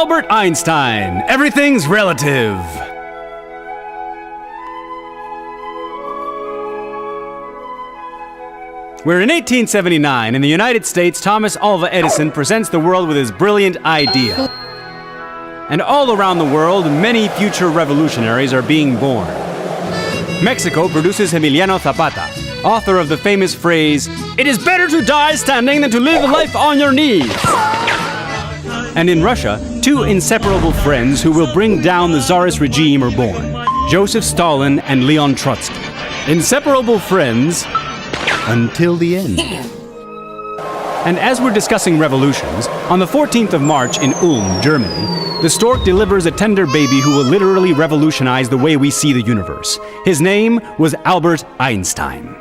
Albert Einstein. Everything's relative. We're in 1879. In the United States, Thomas Alva Edison presents the world with his brilliant idea. And all around the world, many future revolutionaries are being born. Mexico produces Emiliano Zapata, author of the famous phrase, "It is better to die standing than to live life on your knees." And in Russia, two inseparable friends who will bring down the Tsarist regime are born, Joseph Stalin and Leon Trotsky. Inseparable friends until the end. And as we're discussing revolutions, on the 14th of March in Ulm, Germany, the stork delivers a tender baby who will literally revolutionize the way we see the universe. His name was Albert Einstein.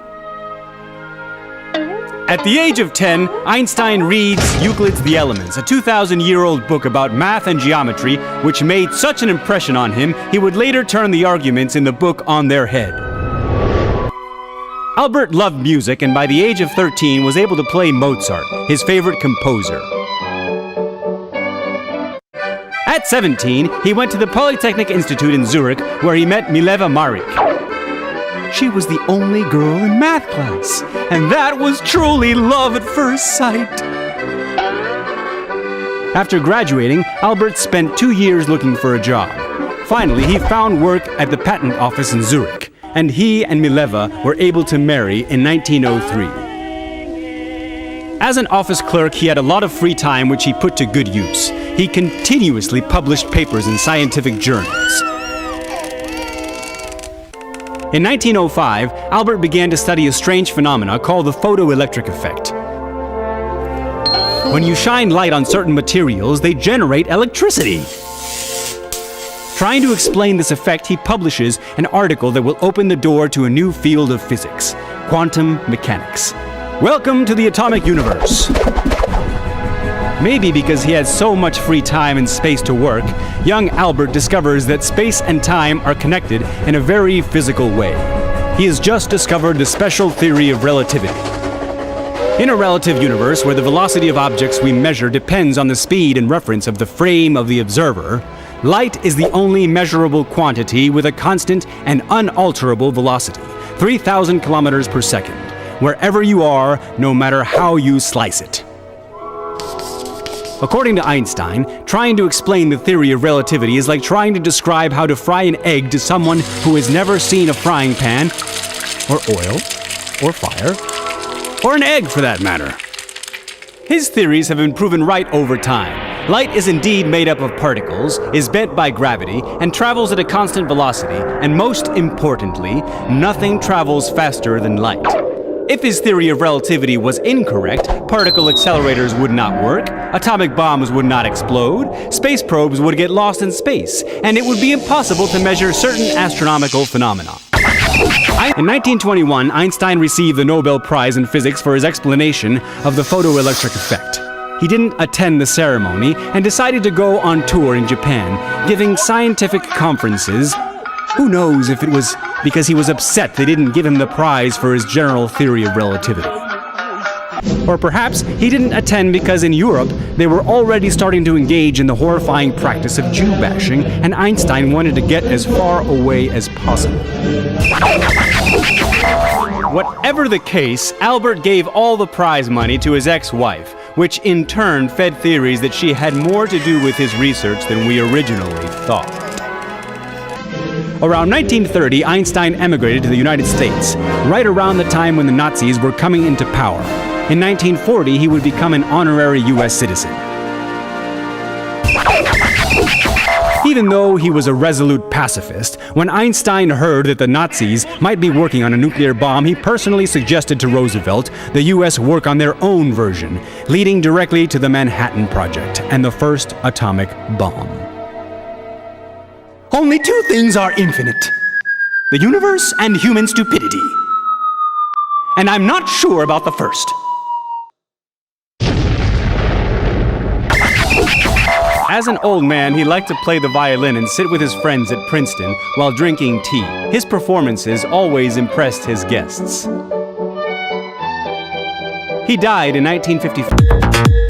At the age of 10, Einstein reads Euclid's The Elements, a 2,000-year-old book about math and geometry, which made such an impression on him, he would later turn the arguments in the book on their head. Albert loved music and by the age of 13 was able to play Mozart, his favorite composer. At 17, he went to the Polytechnic Institute in Zurich, where he met Mileva Maric. She was the only girl in math class, and that was truly love at first sight. After graduating, Albert spent 2 years looking for a job. Finally, he found work at the patent office in Zurich, and he and Mileva were able to marry in 1903. As an office clerk, he had a lot of free time which he put to good use. He continuously published papers in scientific journals. In 1905, Albert began to study a strange phenomena called the photoelectric effect. When you shine light on certain materials, they generate electricity. Trying to explain this effect, he publishes an article that will open the door to a new field of physics, quantum mechanics. Welcome to the atomic universe. Maybe because he had so much free time and space to work, young Albert discovers that space and time are connected in a very physical way. He has just discovered the special theory of relativity. In a relative universe where the velocity of objects we measure depends on the speed and reference of the frame of the observer, light is the only measurable quantity with a constant and unalterable velocity, 3,000 kilometers per second, wherever you are, no matter how you slice it. According to Einstein, trying to explain the theory of relativity is like trying to describe how to fry an egg to someone who has never seen a frying pan, or oil, or fire, or an egg for that matter. His theories have been proven right over time. Light is indeed made up of particles, is bent by gravity, and travels at a constant velocity, and most importantly, nothing travels faster than light. If his theory of relativity was incorrect, particle accelerators would not work, atomic bombs would not explode, space probes would get lost in space, and it would be impossible to measure certain astronomical phenomena. In 1921, Einstein received the Nobel Prize in Physics for his explanation of the photoelectric effect. He didn't attend the ceremony and decided to go on tour in Japan, giving scientific conferences. Who knows if it was because he was upset they didn't give him the prize for his general theory of relativity. Or perhaps he didn't attend because in Europe they were already starting to engage in the horrifying practice of Jew bashing, and Einstein wanted to get as far away as possible. Whatever the case, Albert gave all the prize money to his ex-wife, which in turn fed theories that she had more to do with his research than we originally thought. Around 1930, Einstein emigrated to the United States, right around the time when the Nazis were coming into power. In 1940, he would become an honorary U.S. citizen. Even though he was a resolute pacifist, when Einstein heard that the Nazis might be working on a nuclear bomb, he personally suggested to Roosevelt the U.S. work on their own version, leading directly to the Manhattan Project and the first atomic bomb. Only two things are infinite: the universe and human stupidity. And I'm not sure about the first. As an old man, he liked to play the violin and sit with his friends at Princeton while drinking tea. His performances always impressed his guests. He died in 1954.